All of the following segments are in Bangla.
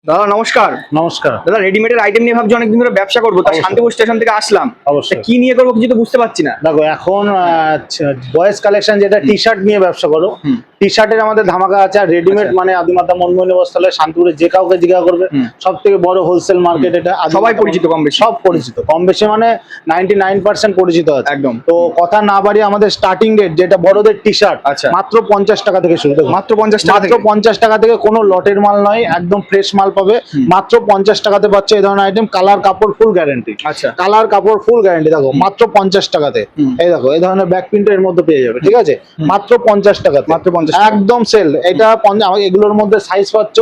দাদা নমস্কার। নমস্কার দাদা রেডিমেডের আইটেম নিয়ে ভাবছি অনেকদিন ধরে ব্যবসা করবো, তা অবশ্যই। শান্তিপুর স্টেশন থেকে আসলাম। অবশ্যই। তা কি নিয়ে করবো কিছু তো বুঝতে পারছি না। দেখো এখন বয়েজ কালেকশন যেটা টি শার্ট নিয়ে ব্যবসা করো, টি শার্টের আমাদের ধামাকা আছে। আর রেডিমেড আচ্ছা। মানে আদিমাতা মনমোহনী বস্ত্রালয় শান্তিপুরে যে কাউকে জিজ্ঞাসা করবে, সব থেকে বড় হোলসেল মার্কেট এটা। সবাই পরিচিত কম বেশি। সব পরিচিত কম বেশি, মানে 99% পরিচিত আছে একদম। তো কথা না বাড়িয়ে আমাদের স্টার্টিং রেট যেটা বড়দের টি শার্ট আচ্ছা। মাত্র 50 টাকা থেকে শুরু। দেখো মাত্র 50 টাকা মাত্র থেকে? 50 টাকা থেকে, কোনো লটের মাল নয়, একদম ফ্রেশ মাল পাবে। মাত্র 50 টাকাতে পাচ্ছে এই ধরনের আইটেম। কালার কাপড় ফুল গ্যারান্টি। আচ্ছা। কালার কাপড় ফুল গ্যারান্টি। দেখো মাত্র 50 টাকাতে। এই দেখো এই ধরনের ব্যাক প্রিন্টের এর মধ্যে পেয়ে যাবে, ঠিক আছে? মাত্র 50 টাকাতে। মাত্র 50 টাকা। একদম সেল। এটা এগুলোর মধ্যে সাইজ পাচ্ছ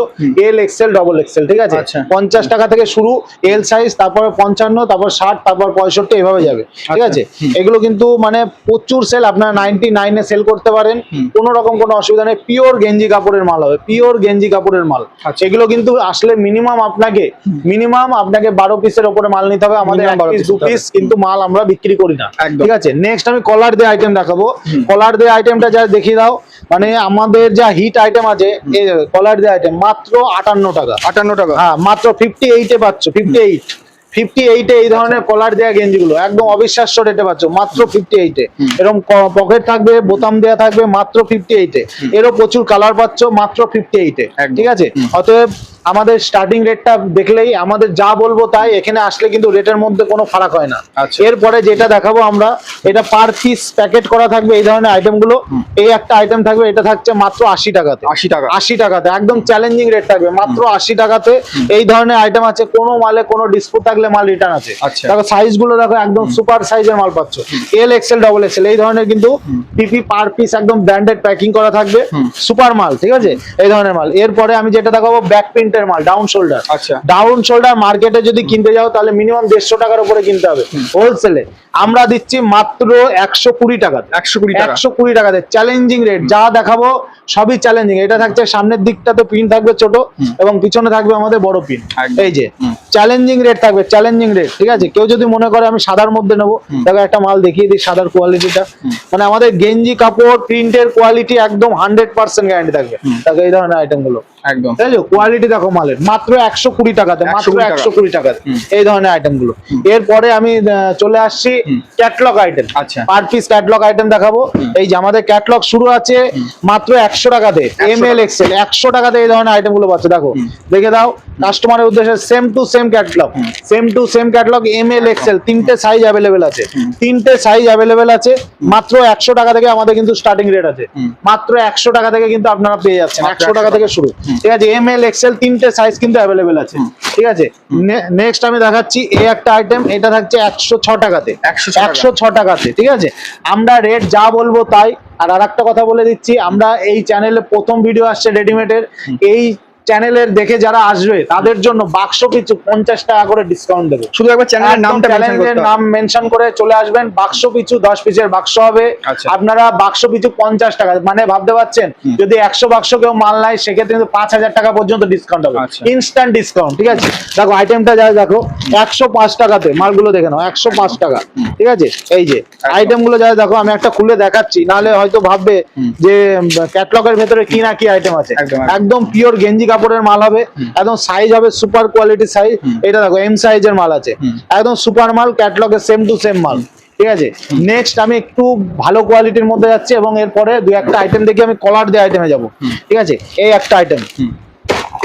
এল এক্সেল ডবল এক্সেল, ঠিক আছে? আচ্ছা। 50 টাকা থেকে শুরু এল সাইজ, তারপরে 55, তারপর 60, তারপর 65 এভাবে যাবে, ঠিক আছে? এগুলো কিন্তু মানে প্রচুর সেল। আপনারা 99 এ সেল করতে পারেন, কোনো রকম কোনো অসুবিধা নেই। পিওর গেঞ্জি কাপড়ের মাল হবে, পিওর গেঞ্জি কাপড়ের মাল। আচ্ছা। এগুলো কিন্তু আসলে মিনিমাম আপনাকে 12 পিসের উপরে মাল নিতে হবে। আমাদের Minimum 12 পিস 2 পিস পিস কিন্তু মাল আমরা বিক্রি করি না, একদম। ঠিক আছে? নেক্সট আমি কলার দিয়ে আইটেম দেখাবো। কলার দিয়ে আইটেমটা যা দেখিয়ে দাও, মানে আমাদের যা হিট আইটেম আছে এই কলার দিয়ে আইটেম মাত্র 58 টাকা। 58 টাকা। হ্যাঁ, মাত্র 58 এ পাচ্ছ। 58 এ এই ধরনের কলার দেওয়া গেঞ্জিগুলো একদম অবিশ্বাস্য রেটে পাচ্ছ মাত্র 58 এ। এরকম পকেট থাকবে, বোতাম দেওয়া থাকবে মাত্র 58 এ। এরও প্রচুর কালার পাচ্ছ মাত্র 58 এ, ঠিক আছে? অতএব আমাদের স্টার্টিং রেটটা দেখলেই আমাদের যা বলবো তাই। এখানে আসলে কিন্তু রেটের মধ্যে কোনো ফারাক হয় না। আচ্ছা। এরপরে যেটা দেখাবো আমরা, এটা পার পিস প্যাকেট করা থাকবে এই ধরনের আইটেম গুলো। এই একটা আইটেম থাকবে, এটা থাকছে মাত্র 80 টাকাতে। 80 টাকা। 80 টাকাতে একদম চ্যালেঞ্জিং রেট থাকবে, মাত্র 80 টাকাতে এই ধরনের আইটেম আছে। কোনো মালে কোনো ডিসপুট থাকলে মাল রিটার্ন আছে। আচ্ছা। দেখো সাইজ গুলো দেখো, একদম সুপার সাইজের মাল পাচ্ছ। এল এক্সেল ডবল এক্সেল এই ধরনের কিন্তু পিপি পার পিস একদম ব্র্যান্ডেড প্যাকিং করা থাকবে, সুপার মাল, ঠিক আছে? এই ধরনের মাল। এরপরে আমি যেটা দেখাবো ব্যাক প্রিন্টের মাল, ডাউন শোল্ডার। আচ্ছা। ডাউন শোল্ডার মার্কেটে যদি কিনতে যাও তাহলে মিনিমাম 150 টাকার উপরে কিনতে হবে হোলসেলে। আমরা দিচ্ছি মাত্র 120 টাকা। 120 টাকা। 120 টাকাতে চ্যালেঞ্জিং রেট। যা দেখাবো সবই চ্যালেঞ্জিং। এটা থাকছে সামনের দিকটাতে পিন থাকবে ছোট, এবং পিছনে থাকবে আমাদের বড় পিন। একদম। এই যে চ্যালেঞ্জিং রেট থাকবে, চ্যালেঞ্জিং রেট, ঠিক আছে? কেউ যদি মনে করে আমি সাদার মধ্যে নেবো, দেখো একটা মাল দেখিয়ে দিই সাদার কোয়ালিটিটা। মানে আমাদের গেঞ্জি কাপড় প্রিন্টের কোয়ালিটি একদম 100% গ্যারান্টি থাকবে। দেখো এই ধরনের আইটেম গুলো একদম। তাই তো, কোয়ালিটি দেখো মালের। মাত্র 120 টাকাতে, মাত্র 120 টাকা। 120 টাকাতে এই ধরনের আইটেম গুলো। এরপরে আমি চলে আসছি ক্যাটলগ আইটেম। আচ্ছা। পার পিস ক্যাটলগ আইটেম দেখাবো। এই যে আমাদের ক্যাটলগ শুরু আছে মাত্র 100 টাকাতে। এম এল এক্সেল 100 টাকাতে এই ধরনের আইটেম গুলো পাচ্ছে। দেখো দেখে দাও কাস্টমারের উদ্দেশ্যে। Same to same catalogue, same to same catalogue, M L XL, তিনটে সাইজ অ্যাভেলেবেল আছে। তিনটে সাইজ অ্যাভেলেবেল আছে। মাত্র 100 টাকা থেকে আমাদের কিন্তু স্টার্টিং রেট আছে। মাত্র 100 টাকা থেকে কিন্তু আপনারা পেয়ে যাচ্ছেন। 100 টাকা থেকে শুরু, ঠিক আছে? এম এল এক্সেল তিনটে সাইজ কিন্তু অ্যাভেলেবেল আছে, ঠিক আছে? নেক্সট আমি দেখাচ্ছি এই একটা আইটেম। এটা থাকছে 106 টাকাতে। 106 টাকাতে, ঠিক আছে? আমরা রেট যা বলবো তাই। আর আরেকটা কথা বলে দিচ্ছি, আমরা এই চ্যানেলে প্রথম ভিডিও আসছে রেডিমেডের। এই চ্যানেলের দেখে যারা আসবে তাদের জন্য বাক্স পিছু 50 টাকা করে ডিসকাউন্ট দেবো। শুধু একবার চ্যানেলের নামটা মেনশন করতে হবে। নাম মেনশন করে চলে আসবেন। বাক্স পিছু 10 পিসের বাক্স হবে। আচ্ছা। আপনারা বাক্স পিছু 50 টাকা, মানে ভাবতে পারছেন যদি 100 বাক্স কেউ মাল নাই সেক্ষেত্রে কিন্তু 5000 টাকা পর্যন্ত ডিসকাউন্ট হবে। আচ্ছা। ইনস্ট্যান্ট ডিসকাউন্ট, ঠিক আছে? দেখো আইটেমটা যা দেখো 105 টাকাতে মালগুলো দেখে নাও। 105 টাকা, ঠিক আছে? এই যে আইটেম গুলো যা দেখো, আমি একটা খুলে দেখাচ্ছি, নাহলে হয়তো ভাববে যে ক্যাটলগের ভেতরে কি না কি আইটেম আছে। একদম পিওর গেঞ্জি কাপড়ের মাল হবে। একদম সাইজ হবে সুপার কোয়ালিটি সাইজ। এটা দেখো এম সাইজের মাল আছে, একদম সুপার মাল, ক্যাটলগের সেম টু সেম মাল, ঠিক আছে? নেক্সট আমি একটু ভালো কোয়ালিটির মধ্যে যাচ্ছি, এবং এরপরে দুই একটা আইটেম দেখি। আমি কলার দিয়ে আইটেমে যাবো, ঠিক আছে? এই একটা আইটেম,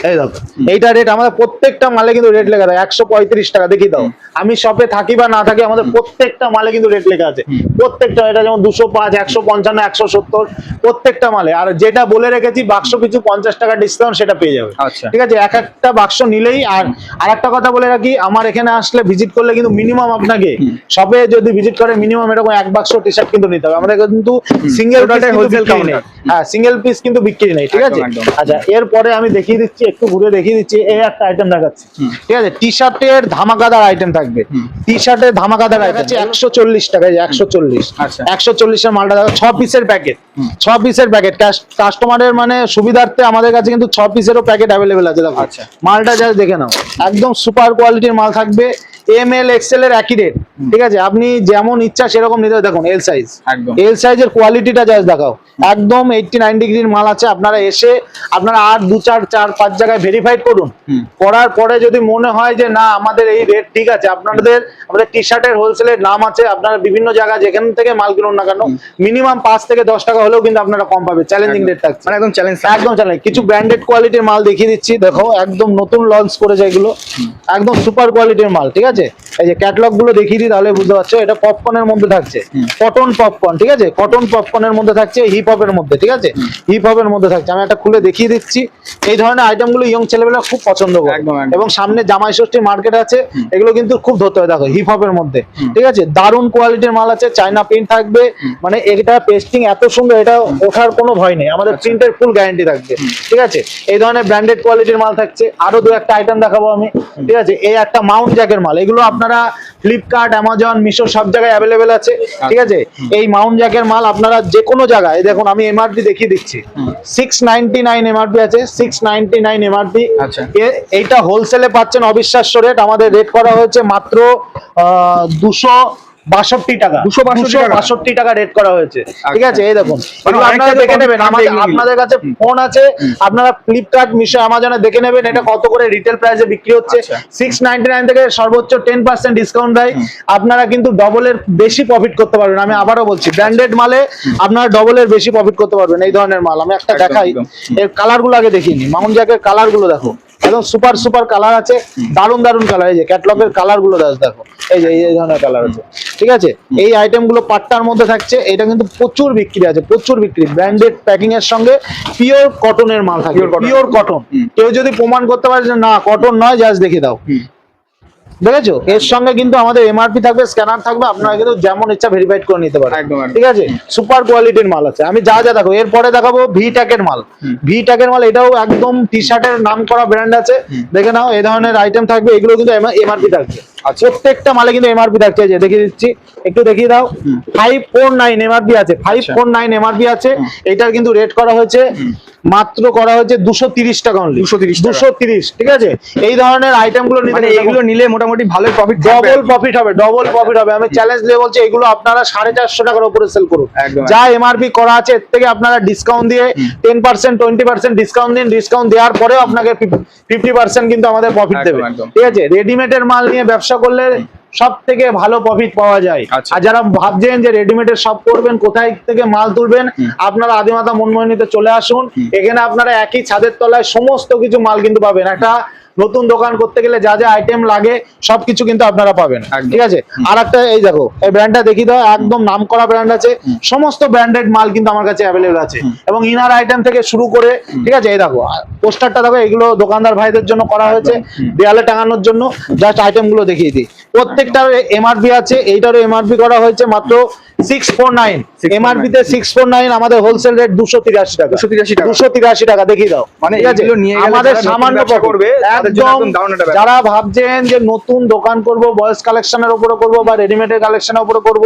এই দেখো এইটা রেট আমাদের প্রত্যেকটা মালে কিন্তু রেট লেখা থাকে 135 টাকা। দেখি দাও, আমি শপে থাকি বা না থাকি আমাদের প্রত্যেকটা মালে কিন্তু রেট লেখা আছে। প্রত্যেকটা, এটা যেমন 205, 155, 170 প্রত্যেকটা মালে। আর যেটা বলে রেখেছি বাক্স পিছু 50 টাকা ডিসকাউন্ট, সেটা পেয়ে যাবে, আচ্ছা। ঠিক আছে? এক একটা বাক্স নিলেই। আর আরেকটা কথা বলে রাখি, আমার এখানে আসলে ভিজিট করলে কিন্তু মিনিমাম আপনাকে শপে যদি ভিজিট করে মিনিমাম এরকম এক বাক্স টি শার্ট কিন্তু নিতে হবে। আমাদের কিন্তু সিঙ্গেল হোলসেল কাউন্টার, হ্যাঁ সিঙ্গেল পিস কিন্তু বিক্রি নেই, ঠিক আছে? আচ্ছা, এরপরে আমি দেখিয়ে দিচ্ছি, একটু ঘুরে দেখিয়ে দিচ্ছি। এই একটা আইটেম দেখাচ্ছি, ঠিক আছে? টি শার্টের ধামাকাদার আইটেম থাকবে। টি শার্টের ধামাকাদার আইটেম 140 টাকা। 140, আচ্ছা। 140 এর মালটা দেখো, 6 পিসের প্যাকেট। 6 পিসের প্যাকেট কাস্টমারের মানে সুবিধার্থে আমাদের কাছে কিন্তু 6 পিসেরও প্যাকেট অ্যাভেলেবেল আছে। দেখো আচ্ছা। মালটা যা দেখে নাও, একদম সুপার কোয়ালিটির মাল থাকবে। এম এল এক্সেল এর একই রেট, ঠিক আছে? আপনি যেমন ইচ্ছা সেরকম নিতে, দেখুন এল সাইজ, একদম এল সাইজের কোয়ালিটিটা জাস্ট দেখাও, একদম 89 ডিগ্রির মাল আছে। আপনারা এসে আপনারা আর 2-4-5 জায়গায় ভেরিফাইড করুন, করার পরে যদি মনে হয় যে না আমাদের এই রেট ঠিক আছে, আমাদের টি শার্টের হোলসেলের নাম আছে, আপনারা বিভিন্ন জায়গায় যেখান থেকে মাল কিনুন না কেন মিনিমাম 5 থেকে 10 টাকা হলেও কিন্তু আপনারা কম পাবে, চ্যালেঞ্জিং রেট থাকছে, মানে একদম চ্যালেঞ্জ, একদম চ্যালেঞ্জ। কিছু ব্র্যান্ডেড কোয়ালিটির মাল দেখিয়ে দিচ্ছি, দেখো একদম নতুন লঞ্চ করেছে এগুলো, একদম সুপার কোয়ালিটির মাল, ঠিক আছে? এই যে ক্যাটালগ গুলো দেখিয়ে দিই তাহলে বুঝতে পারছো। এটা পপকর্নের মধ্যে থাকছে, কটন পপকর্ন, ঠিক আছে? কটন পপকর্নের মধ্যে থাকছে, হিপ হপের মধ্যে, ঠিক আছে? হিপ হপের মধ্যে থাকছে। আমি একটা খুলে দেখিয়ে দিচ্ছি। এই ধরনের আইটেম গুলো ইয়ং ছেলেমেয়েরা খুব পছন্দ করে, এবং সামনে জামাই ষষ্ঠীর মার্কেট আছে, এগুলো কিন্তু খুব ধরতে হয়। দেখো হিপ হপের মধ্যে, ঠিক আছে? দারুণ কোয়ালিটির মাল আছে, চায়না প্রিন্ট থাকবে, মানে এটা পেস্টিং এত সুন্দর, এটা ওঠার কোনো ভয় নেই, আমাদের প্রিন্টের ফুল গ্যারান্টি থাকবে, ঠিক আছে? এই ধরনের ব্র্যান্ডেড কোয়ালিটির মাল থাকছে। আরো দু একটা আইটেম দেখাবো আমি, ঠিক আছে? এই একটা মাউন্ট জ্যাকের মাল, এগুলো আপনারা ফ্লিপকার্ট, অ্যামাজন, মিশো সব জায়গায় অ্যাভেলেবেল আছে, ঠিক আছে? এই মাউন্ট জ্যাকের মাল আপনারা যে কোনো জায়গায়, দেখুন আমি এমআরপি দেখিয়ে দিচ্ছি, 699 এমআরপি আছে, 699 এমআরপি। আচ্ছা, এইটা হোলসেলে পাচ্ছেন অবিশ্বাস্য রেট, আমাদের রেট করা হয়েছে মাত্র 262 টাকা, 262 টাকা রেট করা হয়েছে, ঠিক আছে? এই দেখুন, এগুলো আপনারা দেখে নেবেন, আপনাদের কাছে ফোন আছে, আপনারা ফ্লিপকার্ট, মিশো, অ্যামাজনে দেখে নেবেন এটা কত করে রিটেল প্রাইসে বিক্রি হচ্ছে। 699 থেকে সর্বোচ্চ 10% ডিসকাউন্ট দেয়, আপনারা কিন্তু ডবলের বেশি প্রফিট করতে পারবেন। আমি আবারও বলছি, ব্র্যান্ডেড মালে আপনারা ডবলের বেশি প্রফিট করতে পারবেন। এই ধরনের মাল আমি একটা দেখাই, এর কালার গুলো আগে দেখিয়ে নিই। মাউন্ট জ্যাকের কালার গুলো দেখো, একদম সুপার সুপার কালার আছে, দারুন দারুন কালার। এই যে ক্যাটালগের কালার গুলো দেখো, এই যে এই ধরনের কালার আছে, ঠিক আছে? এই আইটেম গুলো পাট্টার মধ্যে থাকছে, এটা কিন্তু প্রচুর বিক্রি আছে, প্রচুর বিক্রি। ব্র্যান্ডেড প্যাকিং এর সঙ্গে পিওর কটনের মাল থাকে, পিওর কটন। কেউ যদি প্রমাণ করতে পারে যে না কটন নয়, জাস্ট দেখে দাও, দেখেছো? এর সঙ্গে কিন্তু আমাদের এমআরপি থাকবে, স্ক্যানার থাকবে, আপনারা কিন্তু যেমন ইচ্ছা ভেরিফাইড করে নিতে পারেন, ঠিক আছে? সুপার কোয়ালিটির মাল আছে। আমি যা যা দেখো, এরপরে দেখাবো ভি ট্যাকের মাল। ভি ট্যাকের মাল, এটাও একদম টি শার্টের নাম করা ব্র্যান্ড আছে, দেখে নাও। এই ধরনের আইটেম থাকবে, এগুলো কিন্তু এমআরপি থাকবে, প্রত্যেকটা মালে কিন্তু এমআরপি থাকছে। যে দেখিয়ে দিচ্ছি, একটু দেখিয়ে দাও, 549 এমআরপি আছে, 549 এমআরপি আছে। এটার কিন্তু রেট করা হয়েছে মাত্র করা হয়েছে 230 টাকা অনলি, 230, ঠিক আছে? এই ধরনের আইটেম গুলো নিতে, এগুলো নিলে মোটামুটি ভালো প্রফিট, ডবল প্রফিট হবে, ডবল প্রফিট হবে। আমি চ্যালেঞ্জ দিয়ে বলছি, এগুলো আপনারা 450 টাকার উপরে সেল করুন। যা এমআরপি করা আছে এর থেকে আপনারা ডিসকাউন্ট দিয়ে 10% 20% ডিসকাউন্ট দিন, ডিসকাউন্ট দেওয়ার পরেও আপনাকে 50% কিন্তু আমাদের প্রফিট দেবে, ঠিক আছে? রেডিমেডের মাল নিয়ে ব্যবসা করলে সব থেকে ভালো প্রফিট পাওয়া যায়। আর যারা ভাবছেন যে রেডিমেডের সব করবেন, কোথায় থেকে মাল তুলবেন, আপনারা আদিমাতা মনমোহিনীতে চলে আসুন। এখানে আপনারা একই ছাদের তলায় সমস্ত কিছু মাল কিন্তু পাবেন। একটা নতুন দোকান করতে গেলে যা যা আইটেম লাগে সবকিছু কিন্তু আপনারা পাবেন, ঠিক আছে? আর একটা এই দেখো, এই ব্র্যান্ডটা দেখিয়ে দাও, একদম নাম করা ব্র্যান্ড আছে, সমস্ত ব্র্যান্ডেড মাল কিন্তু আমার কাছে অ্যাভেলেবল আছে, এবং ইনার আইটেম থেকে শুরু করে, ঠিক আছে? এই দেখো পোস্টারটা দেখো, এগুলো দোকানদার ভাইদের জন্য করা হয়েছে, দেয়ালে টাঙানোর জন্য। জাস্ট আইটেম গুলো দেখিয়ে দিই, প্রত্যেকটার এমআরপি আছে। এইটারও এমআরপি করা হয়েছে মাত্র 649 এমআরপি তে, 649। আমাদের হোলসেল রেট 283 টাকা, 283 টাকা, দেখিয়ে দাও। মানে আমাদের সামান্য করবে, একদম যারা ভাবছেন যে নতুন দোকান করব, বয়েজ কালেকশনের উপরে করব বা রেডিমেডের কালেকশনের উপরে করব,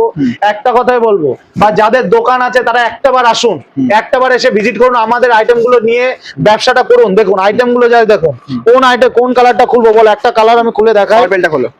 একটা কথাই বলবো, বা যাদের দোকান আছে তারা একটাবার আসুন, একটাবার এসে ভিজিট করুন, আমাদের আইটেম গুলো নিয়ে ব্যবসাটা করুন। দেখুন আইটেম গুলো যাই দেখুন, কোন আইটেম, কোন কালারটা খুলবো বল? একটা কালার আমি খুলে দেখাই,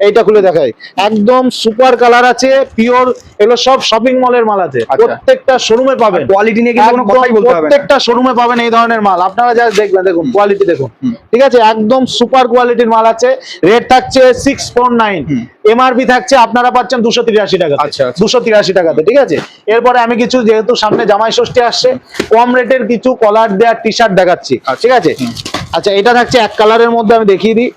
এইটা খুলে দেখাই, একদম সুপার কালার আছে, পিওর। এগুলো সব শপিং মলের মাল আছে, প্রত্যেকটা শোরুমে পাবেন, কোয়ালিটি নিয়ে কিন্তু কোনো কথাই বলতে হবে না, প্রত্যেকটা শোরুমে পাবেন এই ধরনের মাল। আপনারা যা দেখবেন, দেখুন কোয়ালিটি দেখুন, ঠিক আছে? একদম সুপার কোয়ালিটির মাল আছে। রেট থাকছে 649, এমআরপি থাকছে আপনারা পাচ্ছেন 283 টাকা, 283 টাকাতে, ঠিক আছে? এরপরে আমি কিছু, যেহেতু সামনে জামাই ষষ্ঠী আসছে, কম রেটের কিছু কলার দেওয়া টি শার্ট দেখাচ্ছি, ঠিক আছে? আচ্ছা, এটা থাকছে এক কালারের মধ্যে, আমি দেখিয়ে দিই।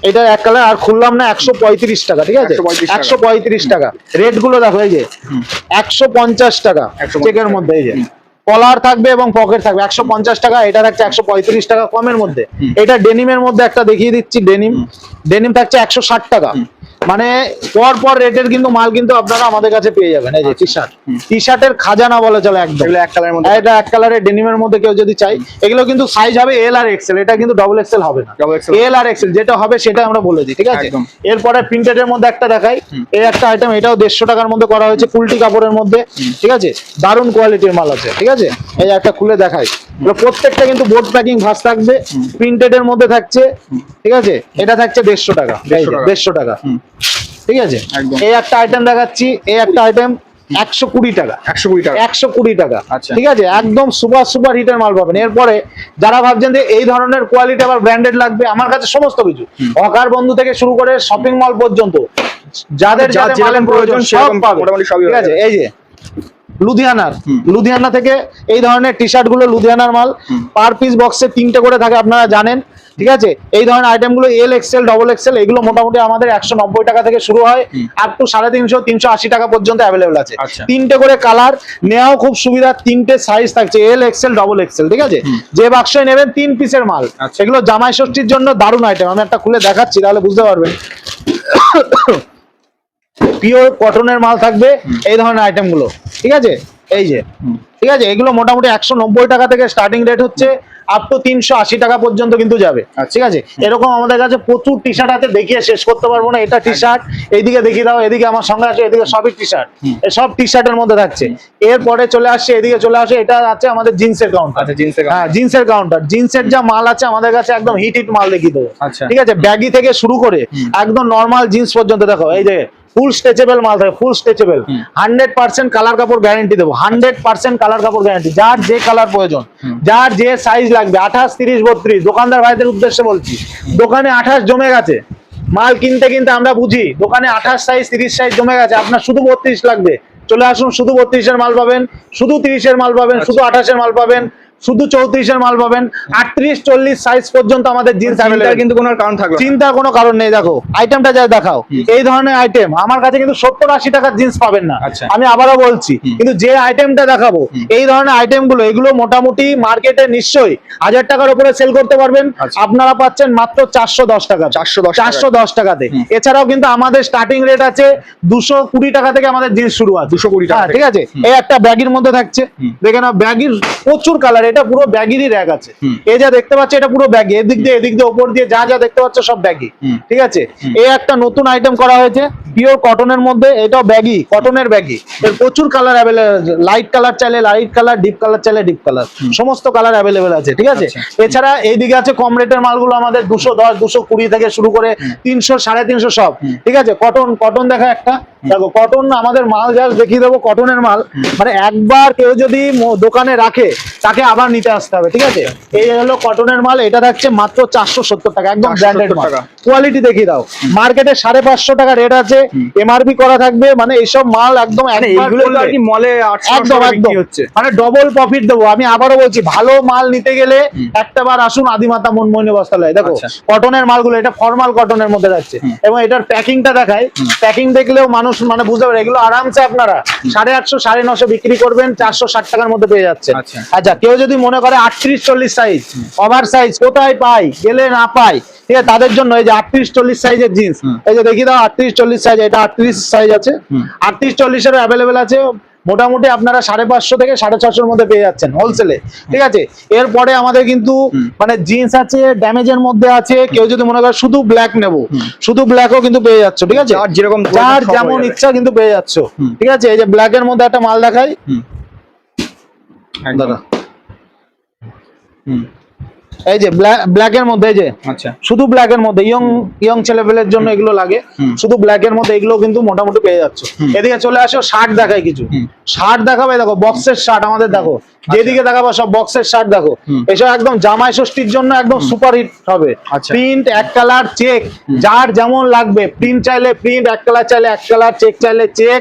এটা এক কালার, আর খুললাম না, 135 টাকা, ঠিক আছে? 135 টাকা। রেট গুলো দেখো, এই যে 150 টাকা চেকের মধ্যে, এই যে কলার থাকবে এবং পকেট থাকবে, 150 টাকা। এটা থাকছে 135 টাকা কমের মধ্যে। এটা ডেনিমের মধ্যে একটা দেখিয়ে দিচ্ছি, ডেনিম থাকছে 160 টাকা। মানে পর পর রেটের কিন্তু মাল কিন্তু আপনারা আমাদের কাছে পেয়ে যাবেন। এই যে টি শার্টের খাজানা বলে চলে, একদম এক কালারের মধ্যে। এটা এক কালারের ডেনিমের মধ্যে কেউ যদি চাই, এগুলো কিন্তু সাইজ হবে এল আর এক্সেল, এটা কিন্তু ডবল এক্সেল হবে না, এল আর এক্সেল যেটা হবে সেটা আমরা বলে দিই, ঠিক আছে? এরপরে প্রিন্টেড এর মধ্যে একটা দেখাই, এই একটা আইটেম, এটাও 150 টাকার মধ্যে করা হয়েছে, ফুলটি কাপড়ের মধ্যে, ঠিক আছে? দারুণ কোয়ালিটির মাল আছে, ঠিক আছে? এই একটা খুলে দেখাই, প্রত্যেকটা কিন্তু বোর্ড প্যাকিং ভাঁজ থাকবে, প্রিন্টেড এর মধ্যে থাকছে, ঠিক আছে? এটা থাকছে 150 টাকা, 150 টাকা। ঠিক আছে। একদম। এই একটা আইটেম দেখাচ্ছি, এই একটা আইটেম 120 টাকা, 120 টাকা। 120 টাকা। আচ্ছা। ঠিক আছে, একদম সুপার হিটের মাল পাবেন। এরপরে যারা ভাবছেন যে এই ধরনের কোয়ালিটি আবার ব্র্যান্ডেড লাগবে, আমার কাছে সমস্ত কিছু, হকার বন্ধু থেকে শুরু করে শপিং মল পর্যন্ত যাদের যার যাদের যেরকম মালের প্রয়োজন প্রয়োজন সব সেরকম পাবে। মোটামুটি সবই ঠিক আছে, এই যে লুধিয়ানা থেকে এই ধরনের টি শার্ট গুলো লুধিয়ানার মাল, পার পিস বক্সে 3টে করে থাকে, আপনারা জানেন। ঠিক আছে, এই ধরনের আইটেম গুলো এল এক্সেল ডবল এক্সেল এগুলো মোটামুটি আমাদের 190 টাকা থেকে শুরু হয়, আপ টু 350 380 টাকা পর্যন্ত অ্যাভেলেবল আছে। আচ্ছা। 3টে করে কালার, নেওয়াও খুব সুবিধা, 3টে সাইজ থাকছে, এল এক্সেল ডবল এক্সেল। ঠিক আছে, যে বাক্সে নেবেন 3 পিসের মাল। আচ্ছা। এগুলো জামাই ষষ্ঠীর জন্য দারুণ আইটেম, আমি একটা খুলে দেখাচ্ছি তাহলে বুঝতে পারবেন। পিওর কটনের মাল থাকবে এই ধরনের আইটেম গুলো। ঠিক আছে, এই যে ঠিক আছে, এগুলো মোটামুটি 190 টাকা থেকে স্টার্টিং রেট হচ্ছে, আপ টু 380 টাকা পর্যন্ত কিন্তু যাবে। ঠিক আছে, এরকম আমাদের কাছে প্রচুর টি শার্ট আছে, দেখিয়ে শেষ করতে পারবো না। এটা টি শার্ট, এইদিকে দেখিয়ে দাও, এদিকে আমার সঙ্গে আছে, এদিকে সবই টি শার্ট, সব টি শার্টের মধ্যে থাকছে। এরপরে চলে আসছে, এদিকে চলে আসে, এটা আছে আমাদের জিন্সের কাউন্টার। আচ্ছা, জিন্সের হ্যাঁ, জিন্সের কাউন্টার, জিন্সের যা মাল আছে আমাদের কাছে একদম হিট মাল দেখিয়ে দেবো। আচ্ছা। ঠিক আছে, ব্যাগি থেকে শুরু করে একদম নর্মাল জিন্স পর্যন্ত দেখো, এই যে ফুল স্ট্রেচেবল মাল থাকে, ফুল স্ট্রেচেবল, 100% কালার কাপড় গ্যারান্টি দেবো, 100% কালার কাপড় গ্যারান্টি। যার যে কালার প্রয়োজন, যার যে সাইজ লাগবে, 28 30 32, দোকানদার ভাইদের উদ্দেশ্যে বলছি, দোকানে 28 জমে গেছে, মাল কিনতে কিনতে আমরা বুঝি দোকানে 28 সাইজ 30 সাইজ জমে গেছে, আপনার শুধু 32 লাগবে, চলে আসুন, শুধু 32-এর মাল পাবেন, শুধু 30-এর মাল পাবেন, শুধু 28-এর মাল পাবেন, শুধু 34-এর মাল পাবেন, 38 40 সাইজ পর্যন্ত আমাদের জিন্স চিন্তার কিন্তু কোনো কারণ থাকলো না। চিন্তার কোনো কারণ নেই। দেখো আইটেমটা যা দেখাও, এই ধরনের আইটেম আমার কাছে কিন্তু 70-80 টাকার জিন্স পাবেন না। আচ্ছা। আমি আবারও বলছি, কিন্তু যে আইটেমটা দেখাবো, এই ধরনের আইটেম গুলো, এগুলো মোটামুটি মার্কেটে নিশ্চয়ই 1000 টাকার উপরে সেল করতে পারবেন, আচ্ছা। আপনারা পাচ্ছেন মাত্র 410 টাকা, 410 টাকাতে। এছাড়াও কিন্তু আমাদের স্টার্টিং রেট আছে 220 টাকা থেকে আমাদের জিন্স শুরু আছে, 220 টাকা। ঠিক আছে। এই একটা ব্যাগের মধ্যে থাকছে, দেখে না, ব্যাগের প্রচুর কালার, এটা পুরো ব্যাগেরই র্যাক আছে। এই যা দেখতে পাচ্ছ, এটা পুরো ব্যাগি, এদিক দিয়ে ওপর দিয়ে যা যা দেখতে পাচ্ছ সব ব্যাগি। ঠিক আছে, এই একটা নতুন আইটেম করা হয়েছে পিওর কটনের মধ্যে, এটাও ব্যাগি, কটনের ব্যাগি, এর প্রচুর কালার অ্যাভেলেবল আছে, লাইট কালার চাইলে লাইট কালার, ডিপ কালার চাইলে ডিপ কালার, সমস্ত কালার অ্যাভেলেবল আছে। ঠিক আছে, এছাড়া এইদিকে আছে কম রেটের মালগুলো আমাদের 210 220 থেকে শুরু করে 300 350 সব। ঠিক আছে, কটন দেখা একটা, দেখো কটন আমাদের মাল জাস্ট দেখিয়ে দেবো, কটনের মাল, মানে একবার কেউ যদি দোকানে রাখে তাকে আবার নিতে আসতে হবে। ঠিক আছে, এই হলো কটনের মাল, এটা থাকছে মাত্র 470 টাকা, একদম ব্র্যান্ডেড মাল, কোয়ালিটি দেখিয়ে দাও। মার্কেটে 550 টাকা রেট আছে, এমআরপি করা থাকবে, মানে এইসব মাল একদম এইগুলো আর কি মলে 800 টাকা বিক্রি হচ্ছে, মানে ডবল প্রফিট দেবো। আমি আবারও বলছি, ভালো মাল নিতে গেলে একটা বার আসুন আদিমাতা মনমোহিনী বস্ত্রালয়। দেখো কটনের মালগুলো, এটা ফর্মাল কটনের মধ্যে যাচ্ছে, এবং এটার প্যাকিংটা দেখায়, প্যাকিং দেখলেও মানুষ মানে বুঝতে পারে এগুলো আরামসে আপনারা 850 950 বিক্রি করবেন, 460 টাকার মধ্যে পেয়ে যাচ্ছে। আচ্ছা, কেউ যদি মনে করে 38 40 সাইজ ওভার সাইজ কোথায় পাই, গেলে না পাই, ঠিক আছে, তাদের জন্য এই যে 38 40 সাইজের জিন্স, এই যে দেখি দাও 38 40 সাইজ, এটা 38 সাইজ আছে, 38 40 এর অ্যাভেলেবেল আছে, মোটামুটি আপনারা 550 থেকে 650 মধ্যে পেয়ে যাচ্ছেন হোলসেলে। ঠিক আছে, এরপরে আমাদের কিন্তু মানে জিন্স আছে, ড্যামেজের মধ্যে আছে, কেউ যদি মনে করে শুধু ব্ল্যাক নেবো, শুধু ব্ল্যাকও কিন্তু পেয়ে যাচ্ছ। ঠিক আছে, যেরকম যার যেমন ইচ্ছা কিন্তু পেয়ে যাচ্ছ। ঠিক আছে, এই যে ব্ল্যাক এর মধ্যে একটা মাল দেখাই, দাদা এই যে ব্ল্যাক এর মধ্যে, এই যে আচ্ছা, শুধু ব্ল্যাক এর মধ্যে ইয়ং ছেলেপেলের জন্য এগুলো লাগে, শুধু ব্ল্যাক এর মধ্যে এগুলো কিন্তু মোটামুটি পেয়ে যাচ্ছে। এদিকে চলে আসো, শার্ট দেখাই কিছু, শার্ট দেখাবে, দেখো বক্সের শার্ট আমাদের, দেখো যেদিকে দেখাবো সব বক্সের শার্ট, দেখো এসব একদম জামাই ষষ্ঠীর জন্য একদম সুপার হিট হবে। প্রিন্ট এক কালার, চেক, যার যেমন লাগবে, প্রিন্ট চাইলে প্রিন্ট, এক কালার চাইলে এক কালার, চেক চাইলে চেক,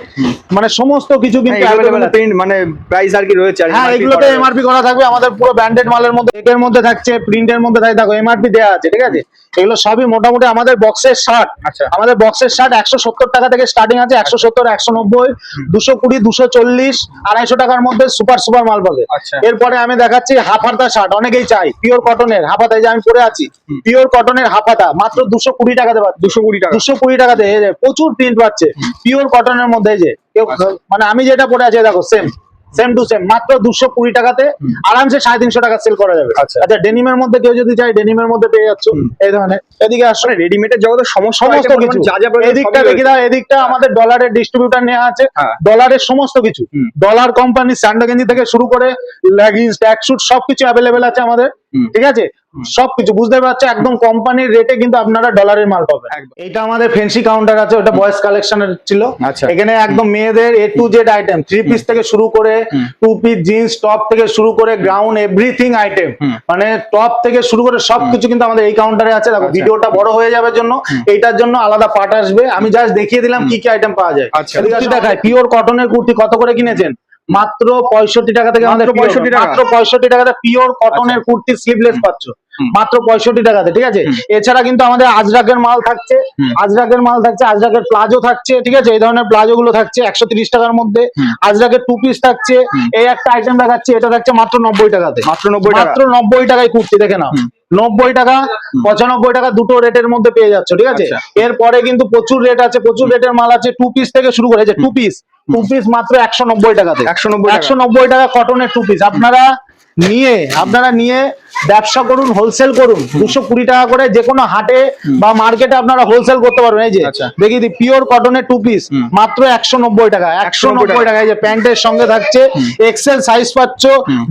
মানে সমস্ত কিছু কিন্তু অ্যাভেলেবল আছে। প্রিন্ট মানে প্রাইস আর কি রয়েছে, হ্যাঁ, এগুলোতে এমআরপি করা থাকবে, আমাদের পুরো ব্র্যান্ডেড মালের মধ্যে, এর মধ্যে থাকছে, প্রিন্টের মধ্যে থাকে, দেখো এমআরপি দেওয়া আছে। ঠিক আছে, এগুলো সবই মোটামুটি আমাদের বক্সের শার্ট। আমাদের বক্সের শার্ট 170 টাকা থেকে স্টার্টিং আছে, 170 190 220 240 250 টাকার মধ্যে সুপার মাল পাবে। এরপরে আমি দেখাচ্ছি হাফ হাতা শার্ট, অনেকেই চাই পিওর কটনের হাফ হাতা, এই যে আমি পরে আছি পিওর কটনের হাফ হাতা, মাত্র 220 টাকাতে পাচ্ছে, 220 টাকাতে, প্রচুর প্রিন্ট পাচ্ছে পিওর কটনের মধ্যে। এই যে মানে আমি যেটা পরে আছি, দেখো সেম টু সেম, মাত্র 220 টাকাতে আরামসে 350 টাকা সেল করা যাবে। আচ্ছা, ডেনিমের মধ্যে কেউ যদি চাই, ডেনিমের মধ্যে পেয়ে যাচ্ছ এই ধরনের। এদিকে আসলে রেডিমেডের জগতে সমস্ত কিছু, এদিকটা দেখি দাও, এদিকটা আমাদের ডলারের ডিস্ট্রিবিউটর নেওয়া আছে, ডলারের সমস্ত কিছু, ডলার কোম্পানি স্যান্ডো গেঞ্জি থেকে শুরু করে লেগিংস, ট্র্যাক স্যুট সবকিছু অ্যাভেলেবেল আছে আমাদের। ঠিক আছে, সবকিছু বুঝতে পারছো, একদম কোম্পানির রেটে কিন্তু আপনারা ডলারের মাল পাবেন। একদম। এটা আমাদের ফ্যান্সি কাউন্টার আছে, ওটা বয়েজ কালেকশনের ছিল। আচ্ছা। এখানে একদম মেয়েদের A to Z item, 3 piece থেকে শুরু করে 2 পিস জিন্স টপ থেকে শুরু করে গ্রাউন্ড এভরিথিং আইটেম, মানে টপ থেকে শুরু করে সবকিছু কিন্তু আমাদের এই কাউন্টারে আছে। দেখো ভিডিওটা বড় হয়ে যাবে জন্য এইটার জন্য আলাদা পার্ট আসবে, আমি জাস্ট দেখিয়ে দিলাম কি কি আইটেম পাওয়া যায়। আচ্ছা। কুর্তি দেখায়, পিওর কটনের কুর্তি কত করে কিনেছেন? মাত্র 65 টাকা থেকে আমাদের মাত্র 65 টাকা? মাত্র 65 টাকাতে পিওর কটনের কুর্তি স্লিভলেস পাচ্ছ মাত্র 65 টাকাতে। ঠিক আছে, এছাড়া কিন্তু আমাদের আজরাকের মাল থাকছে, আজরাকের মাল থাকছে, আজরাকের প্লাজো থাকছে। ঠিক আছে, এই ধরনের প্লাজো গুলো থাকছে 130 টাকার মধ্যে। আজরাকের 2 পিস থাকছে। এই একটা আইটেম দেখাচ্ছে, এটা থাকছে মাত্র 90 টাকাতে। মাত্র 90 টাকা? মাত্র 90 টাকায় কুর্তি দেখে নাও। 90 টাকা 95 টাকা দুটো রেটের মধ্যে পেয়ে যাচ্ছ। ঠিক আছে, আচ্ছা। এরপরে কিন্তু প্রচুর রেট আছে, প্রচুর রেটের মাল আছে। 2 পিস থেকে শুরু করে, যে 2 পিস মাত্র 190 টাকাতে। 190 টাকা? 190 টাকা কটনের 2 পিস। আপনারা নিয়ে ব্যবসা করুন, হোলসেল করুন। 220 টাকা করে যে কোনো হাটে বা মার্কেটে আপনারা হোলসেল করতে পারবেন। এই যে আচ্ছা। দেখিয়ে দিই, পিওর কটনের 2 পিস মাত্র 190 টাকা। 190 টাকা। এই যে প্যান্টের সঙ্গে থাকছে, এক্সেল সাইজ পাচ্ছ,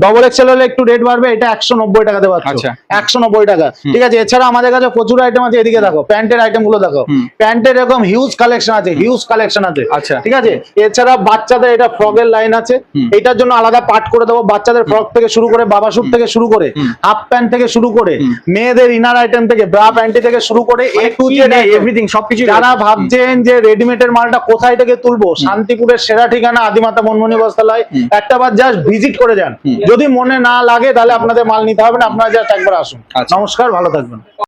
ডবল এক্সেল হলে একটু রেট বাড়বে, এটা 190 টাকাতে পাচ্ছ। আচ্ছা। 190 টাকা। ঠিক আছে, এছাড়া আমাদের কাছে প্রচুর আইটেম আছে। এদিকে দেখো প্যান্টের আইটেম গুলো দেখো, প্যান্টের এরকম হিউজ কালেকশন আছে, হিউজ কালেকশন আছে। আচ্ছা। ঠিক আছে, এছাড়া বাচ্চাদের এটা ফ্রকের লাইন আছে, এটার জন্য আলাদা পার্ট করে দেবো। বাচ্চাদের ফ্রক থেকে শুরু করে, বাবা স্যুট থেকে শুরু করে, হাফ প্যান্ট থেকে শুরু করে, মেয়েদের ইনার আইটেম থেকে, ব্রা প্যান্টি থেকে শুরু করে A to Z এভরিথিং সবকিছু। যারা ভাবছেন যে রেডিমেডের মালটা কোথায় থেকে তুলবো, শান্তিপুরের সেরা ঠিকানা আদিমাতা মনমনি বস্ত্রালয়। একটা বার জাস্ট ভিজিট করে যান, যদি মনে না লাগে তাহলে আপনাদের মাল নিতে হবে না, আপনারা জাস্ট একবার আসুন। আচ্ছা। নমস্কার, ভালো থাকবেন।